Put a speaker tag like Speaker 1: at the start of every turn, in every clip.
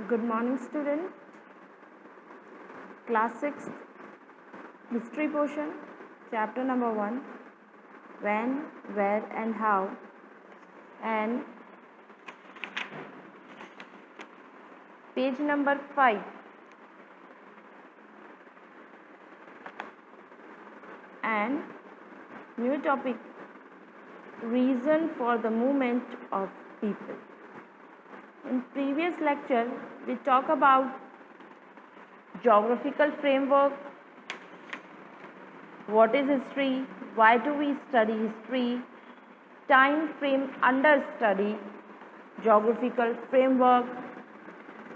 Speaker 1: Good morning, student. Class 6 history portion, chapter number 1, when, where and how, and page number 5. And new topic, reason for the movement of people. In previous lecture, we talk about geographical framework, what is history, why do we study history, time frame under study, geographical framework.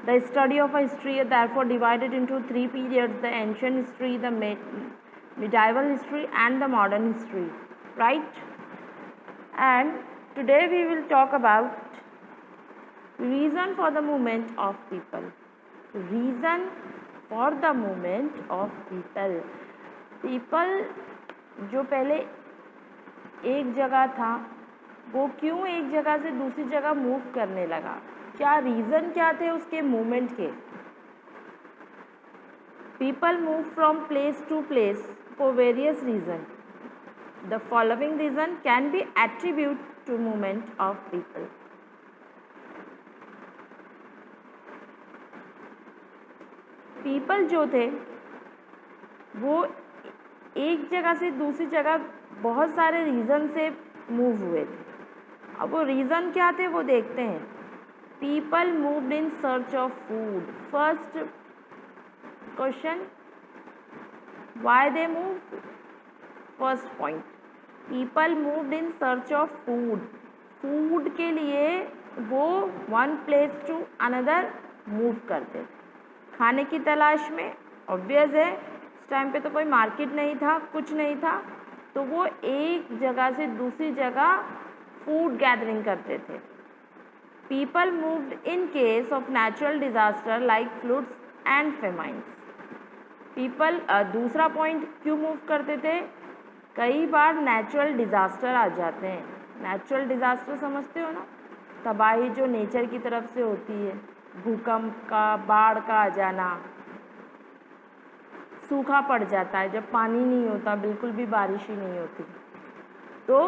Speaker 1: The study of a history is therefore divided into 3 periods: the ancient history, the medieval history and the modern history, right? And today we will talk about reason for the movement of people. Reason for the movement of people. People जो पहले एक जगह था वो क्यों एक जगह से दूसरी जगह मूव करने लगा, क्या रीज़न क्या थे उसके मूवमेंट के. People move from place to place for various reasons. The following reason can be attributed to movement of people. People जो थे वो एक जगह से दूसरी जगह बहुत सारे रीज़न से मूव हुए थे. अब वो रीज़न क्या थे वो देखते हैं. People moved in search of food. First question, why they move. First point, people moved in search of food. Food के लिए वो one place to another move करते थे, खाने की तलाश में. ऑब्वियस है, इस टाइम पे तो कोई मार्केट नहीं था, कुछ नहीं था, तो वो एक जगह से दूसरी जगह फूड गैदरिंग करते थे. People moved in case of natural disaster like floods and famines. People दूसरा पॉइंट क्यों मूव करते थे, कई बार नेचुरल डिज़ास्टर आ जाते हैं. नेचुरल डिज़ास्टर समझते हो ना, तबाही जो नेचर की तरफ से होती है, भूकंप का, बाढ़ का आ जाना, सूखा पड़ जाता है जब पानी नहीं होता, बिल्कुल भी बारिश ही नहीं होती. तो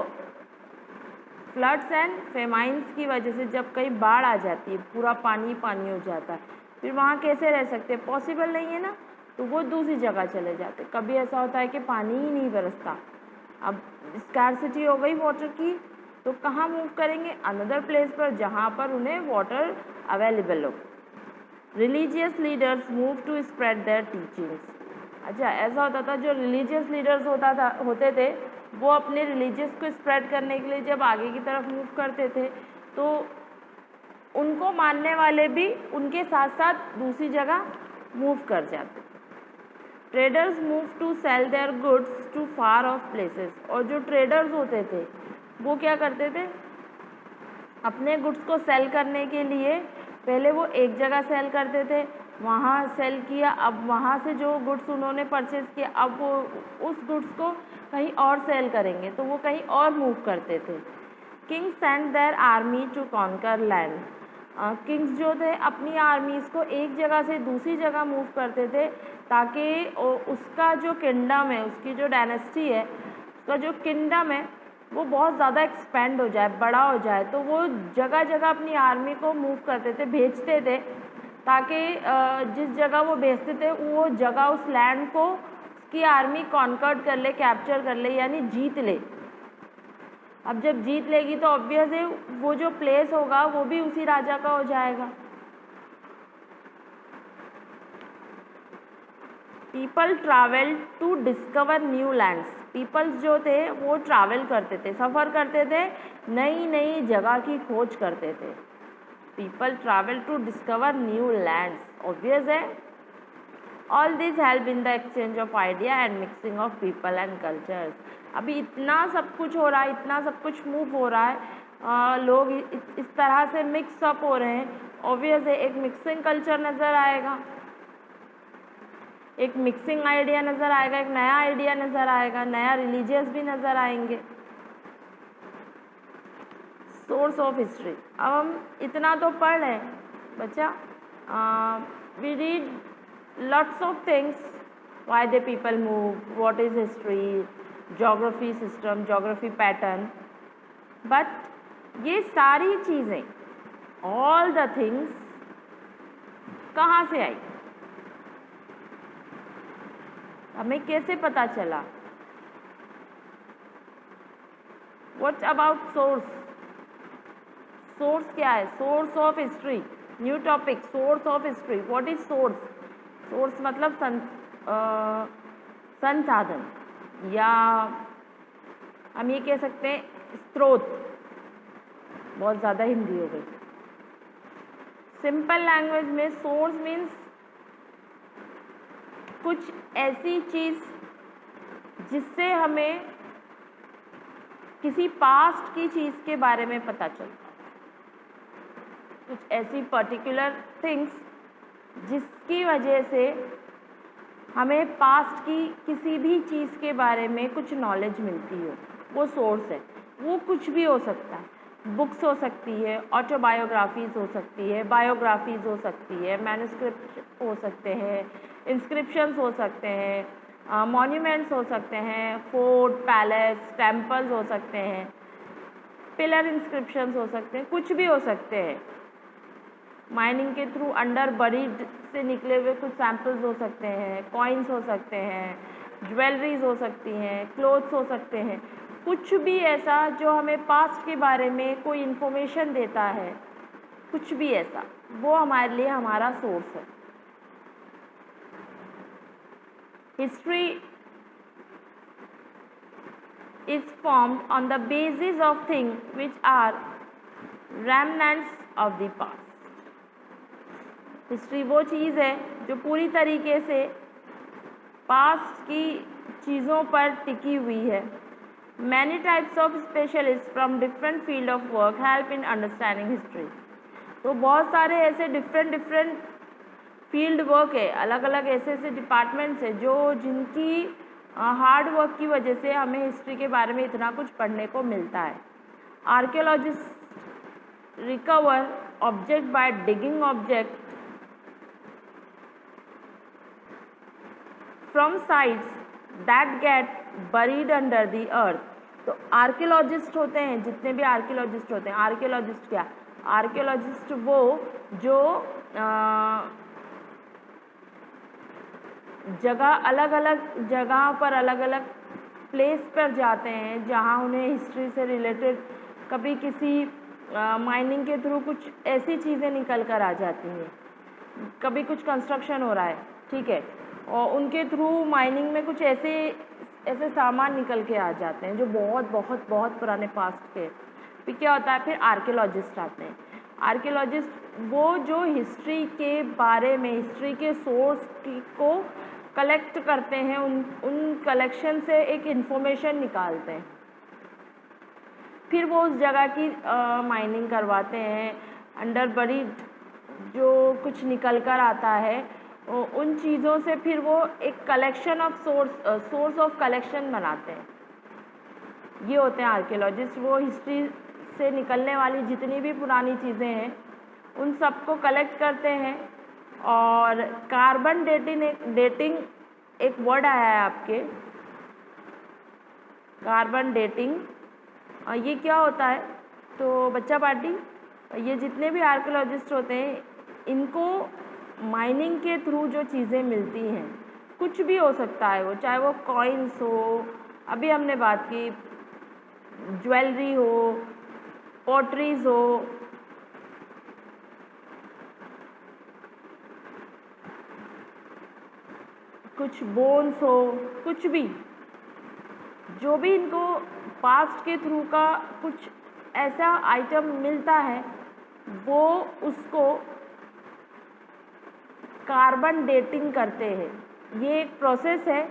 Speaker 1: फ्लड्स एंड फेमाइन्स की वजह से जब कहीं बाढ़ आ जाती है, पूरा पानी पानी हो जाता है, फिर वहाँ कैसे रह सकते हैं, पॉसिबल नहीं है ना, तो वो दूसरी जगह चले जाते. कभी ऐसा होता है कि पानी ही नहीं बरसता, अब स्कार्सिटी हो गई वाटर की, तो कहाँ मूव करेंगे, अनदर प्लेस पर जहाँ पर उन्हें वाटर अवेलेबल हो. Religious leaders move to spread their teachings. अच्छा, ऐसा होता था जो रिलीजियस लीडर्स होते थे वो अपने रिलीजियस को स्प्रेड करने के लिए जब आगे की तरफ मूव करते थे तो उनको मानने वाले भी उनके साथ साथ दूसरी जगह मूव कर जाते थे. Traders move to sell their goods to far off places. और जो ट्रेडर्स होते थे वो क्या करते थे, अपने गुड्स को सेल करने के लिए पहले वो एक जगह सेल करते थे, वहाँ सेल किया, अब वहाँ से जो गुड्स उन्होंने परचेज़ किया अब वो उस गुड्स को कहीं और सेल करेंगे, तो वो कहीं और मूव करते थे. Kings send their army to conquer land. Kings जो थे अपनी आर्मीज़ को एक जगह से दूसरी जगह मूव करते थे ताकि उसका जो किंगडम है, उसकी जो डायनेस्टी है, उसका जो किंगडम है वो बहुत ज़्यादा एक्सपेंड हो जाए, बड़ा हो जाए. तो वो जगह जगह अपनी आर्मी को मूव करते थे, भेजते थे, ताकि जिस जगह वो भेजते थे वो जगह, उस लैंड को उसकी आर्मी कॉन्कर्ड कर ले, कैप्चर कर ले, यानी जीत ले. अब जब जीत लेगी तो ऑब्वियस है वो जो प्लेस होगा वो भी उसी राजा का हो जाएगा. People travel to discover new lands. Peoples जो थे वो ट्रैवल करते थे, सफ़र करते थे, नई नई जगह की खोज करते थे. People travel to discover new lands, obvious है. All this help in the exchange of idea and mixing of people and cultures. अभी इतना सब कुछ हो रहा है, इतना सब कुछ मूव हो रहा है, लोग इस तरह से मिक्स अप हो रहे हैं, ऑब्वियस है एक मिक्सिंग कल्चर नज़र आएगा, एक मिक्सिंग आइडिया नज़र आएगा, एक नया आइडिया नज़र आएगा, नया रिलीजियस भी नज़र आएंगे. Source of history. अब हम इतना तो पढ़ रहे हैं बच्चा, We read lots of things, why the people move, what is history, geography system, geography pattern, but ये सारी चीज़ें, all the things कहाँ से आई, हमें कैसे पता चला? What about source? सोर्स क्या है? Source of history, new topic, source of history. What is source? Source मतलब संसाधन, या हम ये कह सकते हैं स्रोत. बहुत ज़्यादा हिंदी हो गई. सिंपल लैंग्वेज में सोर्स मीन्स कुछ ऐसी चीज़ जिससे हमें किसी पास्ट की चीज़ के बारे में पता चलता, कुछ ऐसी पर्टिकुलर थिंग्स जिसकी वजह से हमें पास्ट की किसी भी चीज़ के बारे में कुछ नॉलेज मिलती हो, वो सोर्स है. वो कुछ भी हो सकता है. बुक्स हो सकती है, ऑटोबायोग्राफीज़ हो सकती है, बायोग्राफीज़ हो सकती है, मैन्युस्क्रिप्ट हो सकते हैं, इंस्क्रिप्शंस हो सकते हैं, मॉन्यूमेंट्स हो सकते हैं, फोर्ट, पैलेस, टेम्पल्स हो सकते हैं, पिलर इंस्क्रिप्शंस हो सकते हैं, कुछ भी हो सकते हैं. माइनिंग के थ्रू अंडर बरीड से निकले हुए कुछ सैंपल्स हो सकते हैं, कॉइन्स हो सकते हैं, ज्वेलरीज हो सकती हैं, क्लोथ्स हो सकते हैं. कुछ भी ऐसा जो हमें पास्ट के बारे में कोई इन्फॉर्मेशन देता है, कुछ भी ऐसा, वो हमारे लिए हमारा सोर्स है. History is formed on the basis of things which are remnants of the past. History वो चीज़ है जो पूरी तरीके से पास्ट की चीज़ों पर टिकी हुई है. Many types of specialists from different field of work help in understanding history. तो बहुत सारे ऐसे डिफरेंट फील्ड वर्क है, अलग अलग ऐसे डिपार्टमेंट्स है जो जिनकी हार्ड वर्क की वजह से हमें हिस्ट्री के बारे में इतना कुछ पढ़ने को मिलता है. Archaeologist recover object by digging object from sites that get buried under the earth. तो आर्कियोलॉजिस्ट होते हैं, जितने भी आर्कियोलॉजिस्ट होते हैं, आर्कियोलॉजिस्ट क्या? आर्कियोलॉजिस्ट वो जो जगह, अलग अलग जगह पर, अलग अलग प्लेस पर जाते हैं जहाँ उन्हें हिस्ट्री से रिलेटेड कभी किसी माइनिंग के थ्रू कुछ ऐसी चीज़ें निकल कर आ जाती हैं, कभी कुछ कंस्ट्रक्शन हो रहा है, ठीक है, और उनके थ्रू माइनिंग में कुछ ऐसे सामान निकल के आ जाते हैं जो बहुत बहुत बहुत पुराने पास्ट के. फिर क्या होता है? फिर आर्कियोलॉजिस्ट आते हैं. आर्कियोलॉजिस्ट वो जो हिस्ट्री के बारे में, हिस्ट्री के सोर्स को कलेक्ट करते हैं, उन कलेक्शन से एक इन्फॉर्मेशन निकालते हैं, फिर वो उस जगह की माइनिंग करवाते हैं. अंडर बरीड जो कुछ निकल कर आता है, उन चीज़ों से फिर वो एक collection of source of collection बनाते हैं. ये होते हैं आर्कियोलॉजिस्ट. वो हिस्ट्री से निकलने वाली जितनी भी पुरानी चीज़ें हैं उन सबको कलेक्ट करते हैं. और कार्बन डेटिंग एक वर्ड आया है आपके, कार्बन डेटिंग. ये क्या होता है? तो बच्चा पार्टी, ये जितने भी आर्कियोलॉजिस्ट होते हैं इनको माइनिंग के थ्रू जो चीज़ें मिलती हैं, कुछ भी हो सकता है वो, चाहे वो कॉइन्स हो, अभी हमने बात की, ज्वेलरी हो, पॉटरीज हो, कुछ बोन्स हो, कुछ भी, जो भी इनको पास्ट के थ्रू का कुछ ऐसा आइटम मिलता है वो उसको कार्बन डेटिंग करते हैं. ये एक प्रोसेस है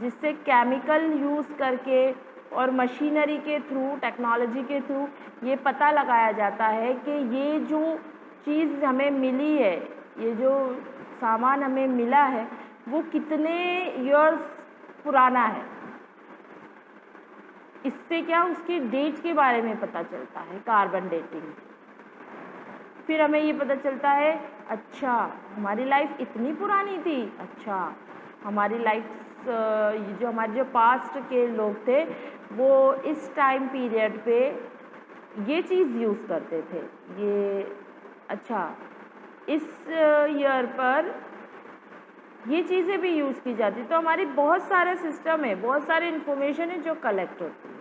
Speaker 1: जिससे केमिकल यूज़ करके और मशीनरी के थ्रू, टेक्नोलॉजी के थ्रू ये पता लगाया जाता है कि ये जो चीज़ हमें मिली है, ये जो सामान हमें मिला है वो कितने ईयर्स पुराना है. इससे क्या, उसकी डेट के बारे में पता चलता है, कार्बन डेटिंग. फिर हमें ये पता चलता है अच्छा हमारी लाइफ इतनी पुरानी थी, अच्छा हमारी लाइफ जो हमारे जो पास्ट के लोग थे वो इस टाइम पीरियड पे ये चीज़ यूज़ करते थे, ये अच्छा इस ईयर पर ये चीज़ें भी यूज़ की जाती। तो हमारी बहुत सारे सिस्टम है, बहुत सारे इन्फॉर्मेशन है जो कलेक्ट होती है।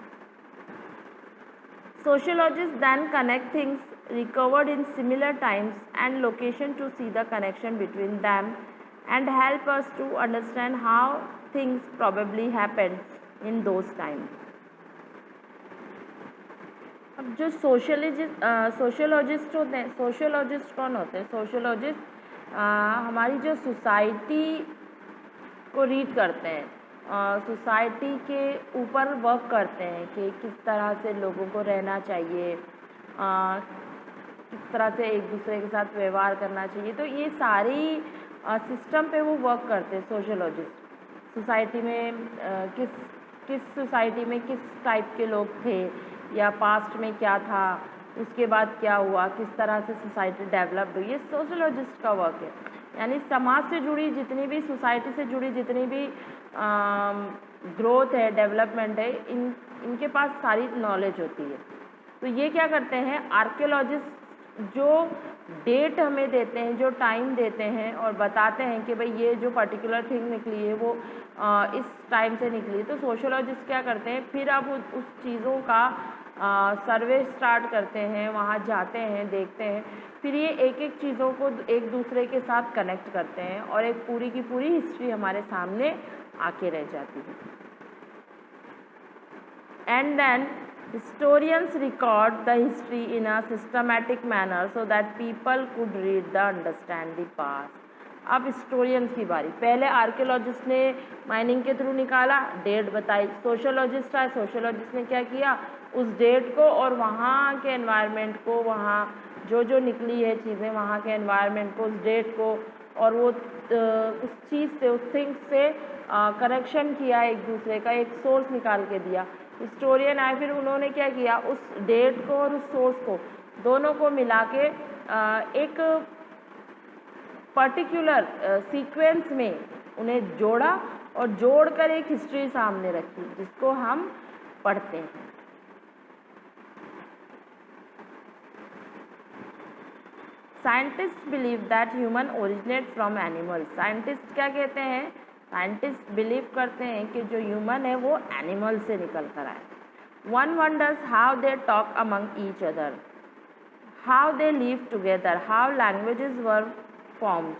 Speaker 1: Sociologists then connect things recovered in similar times and location to see the connection between them and help us to understand how things probably happened in those times. अब जो sociologist होते हैं, sociologist कौन होते हैं? Sociologist हमारी जो society को रीड करते हैं, सोसाइटी के ऊपर वर्क करते हैं कि किस तरह से लोगों को रहना चाहिए, किस तरह से एक दूसरे के साथ व्यवहार करना चाहिए। तो ये सारी सिस्टम पे वो वर्क करते हैं सोशियोलॉजिस्ट। सोसाइटी में किस सोसाइटी में किस टाइप के लोग थे या पास्ट में क्या था, उसके बाद क्या हुआ, किस तरह से सोसाइटी डेवलप्ड हुई, ये सोशियोलॉजिस्ट का वर्क है। यानी समाज से जुड़ी जितनी भी, सोसाइटी से जुड़ी जितनी भी ग्रोथ है, डेवलपमेंट है, इनके पास सारी नॉलेज होती है। तो ये क्या करते हैं, आर्कियोलॉजिस्ट जो डेट हमें देते हैं, जो टाइम देते हैं और बताते हैं कि भाई ये जो पर्टिकुलर थिंग निकली है वो इस टाइम से निकली है। तो सोशियोलॉजिस्ट क्या करते हैं, फिर अब उस चीज़ों का सर्वे स्टार्ट करते हैं, वहाँ जाते हैं, देखते हैं, फिर ये एक एक चीज़ों को एक दूसरे के साथ कनेक्ट करते हैं और एक पूरी की पूरी हिस्ट्री हमारे सामने आके रह जाती है। And then historians record the history in a systematic manner so that people could read the understand the past. अब हिस्टोरियंस की बारी। पहले आर्कियोलॉजिस्ट ने माइनिंग के थ्रू निकाला, डेट बताई, सोशियोलॉजिस्ट आए, सोशियोलॉजिस्ट ने क्या किया, उस डेट को और वहाँ के एनवायरनमेंट को, वहाँ जो जो निकली है चीज़ें, वहाँ के एनवायरनमेंट को, उस डेट को और वो उस चीज़ से, उस थिंग से कनेक्शन किया, एक दूसरे का एक सोर्स निकाल के दिया। हिस्टोरियन आए, फिर उन्होंने क्या किया, उस डेट को और उस सोर्स को दोनों को मिला के एक पर्टिकुलर सीक्वेंस में उन्हें जोड़ा और जोड़कर एक हिस्ट्री सामने रखी जिसको हम पढ़ते हैं। Scientist believe that human originate from animals. Scientist क्या कहते हैं, साइंटिस्ट बिलीव करते हैं कि जो ह्यूमन है वो एनिमल से निकल कर आए। One wonders how they talk among each other, how they live together, how languages were formed,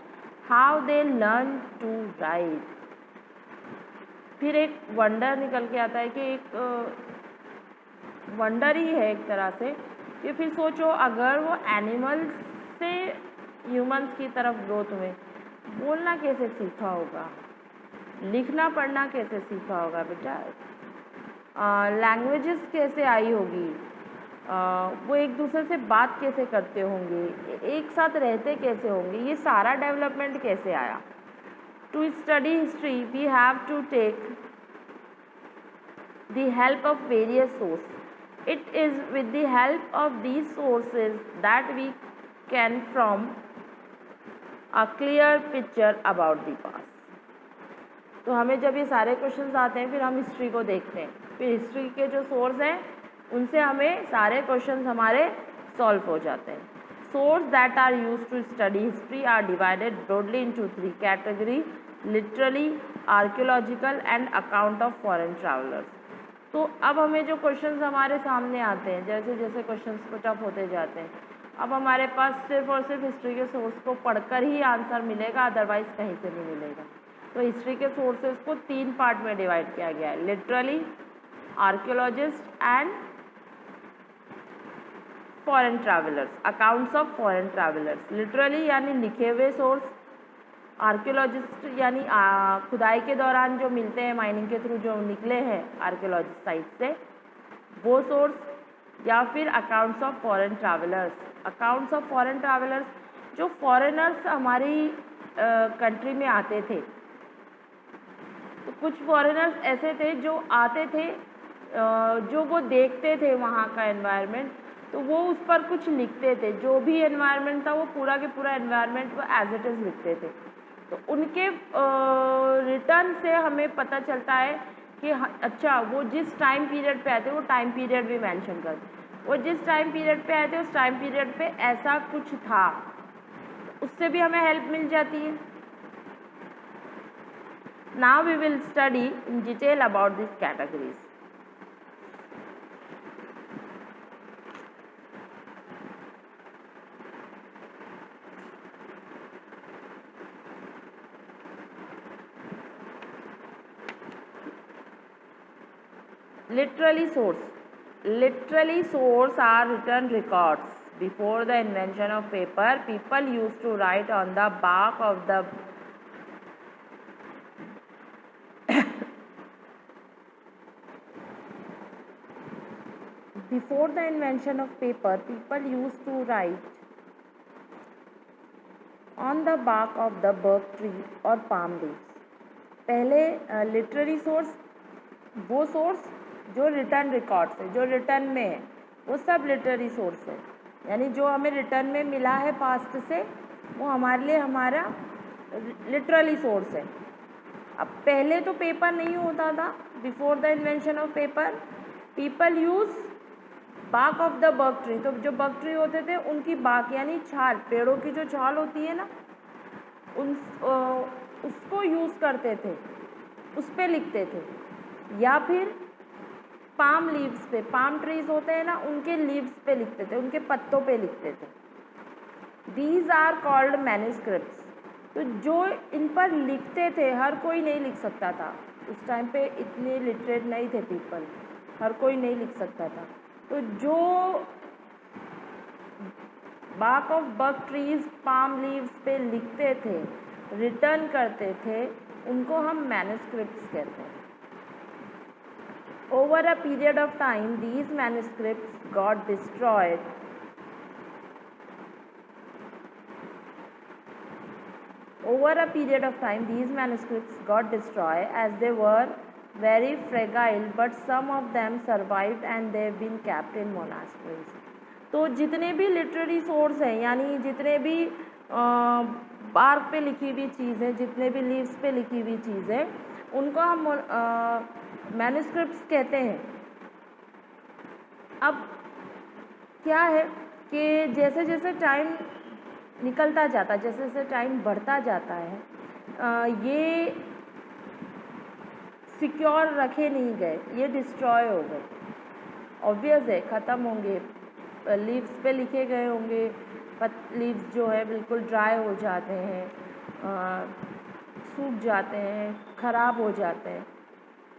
Speaker 1: how they learn to write. फिर एक वंडर निकल के आता है कि एक वंडर ही है एक तरह से कि फिर सोचो अगर वो एनिमल्स से ह्यूमंस की तरफ ग्रोथ हुए, बोलना कैसे सीखा होगा, लिखना पढ़ना कैसे सीखा होगा बेटा, लैंग्वेजेस कैसे आई होगी, वो एक दूसरे से बात कैसे करते होंगे, एक साथ रहते कैसे होंगे, ये सारा डेवलपमेंट कैसे आया। To study history we have to take the help of various source. It is with the help of these sources that we can from a clear picture about the past. तो हमें जब ये सारे questions आते हैं फिर हम history को देखते हैं, फिर हिस्ट्री के जो सोर्स हैं उनसे हमें सारे क्वेश्चंस हमारे सॉल्व हो जाते हैं। Source that are used to study history are divided broadly into 3 category, literally, archaeological and account of foreign travellers. तो अब हमें जो क्वेश्चंस हमारे सामने आते हैं, जैसे जैसे क्वेश्चंस पुट अप होते जाते हैं, अब हमारे पास सिर्फ और सिर्फ हिस्ट्री के सोर्स को पढ़कर ही आंसर मिलेगा, अदरवाइज कहीं से नहीं मिलेगा। तो हिस्ट्री के सोर्सेज को 3 पार्ट में डिवाइड किया गया है, literally, archaeologist and foreign travellers, accounts of foreign travellers. Literally यानी लिखे हुए सोर्स, आर्कियोलॉजिस्ट यानी खुदाई के दौरान जो मिलते हैं, माइनिंग के थ्रू जो निकले हैं आर्कियोलॉजिस्ट साइट से वो सोर्स, या फिर accounts of foreign travellers. Accounts of foreign travellers जो फॉरेनर्स हमारी कंट्री में आते थे, तो कुछ फॉरेनर्स ऐसे थे जो आते थे, जो वो देखते थे वहाँ का एनवायरनमेंट, तो वो उस पर कुछ लिखते थे, जो भी एनवायरनमेंट था वो पूरा के पूरा एनवायरनमेंट वो एज इट इज़ लिखते थे। तो उनके रिटर्न से हमें पता चलता है कि अच्छा वो जिस टाइम पीरियड पे आए थे वो टाइम पीरियड भी मेंशन कर दे, वो जिस टाइम पीरियड पे आए थे उस टाइम पीरियड पे ऐसा कुछ था, उससे भी हमें हेल्प मिल जाती है। Now we will study in detail about this categories. Literary source. Literary source are written records. Before the invention of paper, people used to write on the bark of the before the invention of paper, people used to write on the bark of the birch tree or palm leaves. पहले literary source वो source जो return records है, जो return में है, वो सब literary source है, यानी जो हमें रिटर्न में मिला है पास्ट से वो हमारे लिए हमारा लिटरली सोर्स है। अब पहले तो पेपर नहीं होता था। Before the invention of paper people use बाक ऑफ द बर्क ट्री। तो जो बर्क ट्री होते थे उनकी बाक यानी छाल, पेड़ों की जो छाल होती है ना, उसको यूज़ करते थे, उस पर लिखते थे, या फिर पाम लीव्स पे, पाम ट्रीज होते हैं ना, उनके लीव्स पे लिखते थे, उनके पत्तों पे लिखते थे। These are called manuscripts. तो जो इन पर लिखते थे, हर कोई नहीं लिख सकता था उस टाइम पे, इतने लिटरेट नहीं थे पीपल, हर कोई नहीं लिख सकता था। तो जो bark of birch trees, palm leaves पे लिखते थे, रिटर्न करते थे, उनको हम मैन्युस्क्रिप्ट्स कहते हैं। Over a period of time, these manuscripts got destroyed. Over a period of time, these manuscripts got destroyed as they were very fragile, but some of them survived and they've been kept in monasteries. तो जितने भी literary source हैं, यानी जितने भी bark पे लिखी हुई चीज़ें, जितने भी लीव्स पे लिखी हुई चीज़ें, उनको हम मैन्युस्क्रिप्ट्स कहते हैं। अब क्या है कि जैसे जैसे टाइम निकलता जाता, जैसे जैसे टाइम बढ़ता जाता है, ये सिक्योर रखे नहीं गए, ये डिस्ट्रॉय हो गए। ऑब्वियस है, ख़त्म होंगे, लीव्स पे लिखे गए होंगे, लीव्स जो है बिल्कुल ड्राई हो जाते हैं, सूख जाते हैं, ख़राब हो जाते हैं।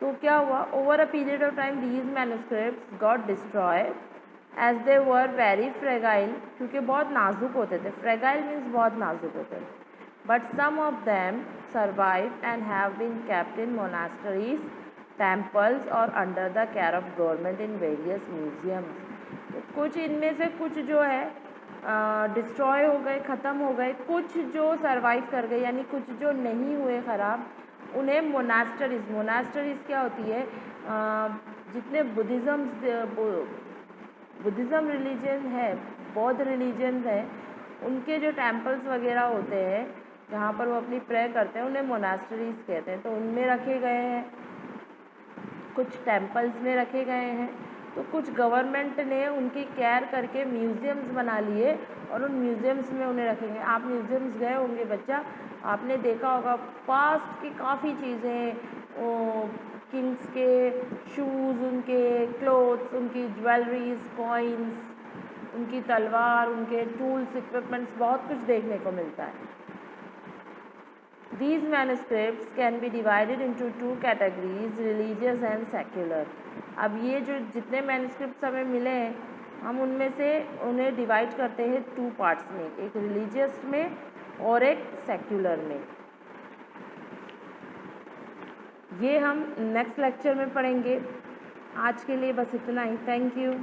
Speaker 1: तो क्या हुआ, over a period of time these manuscripts got destroyed as they were very fragile, क्योंकि बहुत नाजुक होते थे। फ्रेगाइल मीन्स बहुत नाजुक होते थे। But some of them survive and have been kept in monasteries, temples और under the care of government in various museums. तो कुछ इनमें से कुछ जो है डिस्ट्रॉय हो गए, ख़त्म हो गए, कुछ जो सर्वाइव कर गए, यानी कुछ जो नहीं हुए ख़राब, उन्हें मोनास्टरीज, मोनास्टरीज क्या होती है, जितने बुद्धिज़्म रिलीजन है, बौद्ध रिलीजन है, उनके जो टेम्पल्स वगैरह होते हैं जहाँ पर वो अपनी प्रेयर करते हैं, उन्हें मोनास्टरीज कहते हैं। तो उनमें रखे गए हैं, कुछ टेम्पल्स में रखे गए हैं, तो कुछ गवर्नमेंट ने उनकी केयर करके म्यूज़ियम्स बना लिए और उन म्यूज़ियम्स में उन्हें रखेंगे। आप म्यूज़ियम्स गए होंगे बच्चा, आपने देखा होगा पास्ट की काफ़ी चीज़ें, किंग्स के शूज़, उनके क्लोथ्स, उनकी ज्वेलरीज, कॉइन्स, उनकी तलवार, उनके टूल्स, इक्विपमेंट्स, बहुत कुछ देखने को मिलता है। These manuscripts can be divided into two categories, religious and secular. अब ये जो जितने मैन्युस्क्रिप्ट्स हमें मिले हैं, हम उनमें से उन्हें डिवाइड करते हैं टू पार्ट्स में, एक रिलीजियस में और एक सेक्युलर में। ये हम नेक्स्ट लेक्चर में पढ़ेंगे। आज के लिए बस इतना ही। Thank you.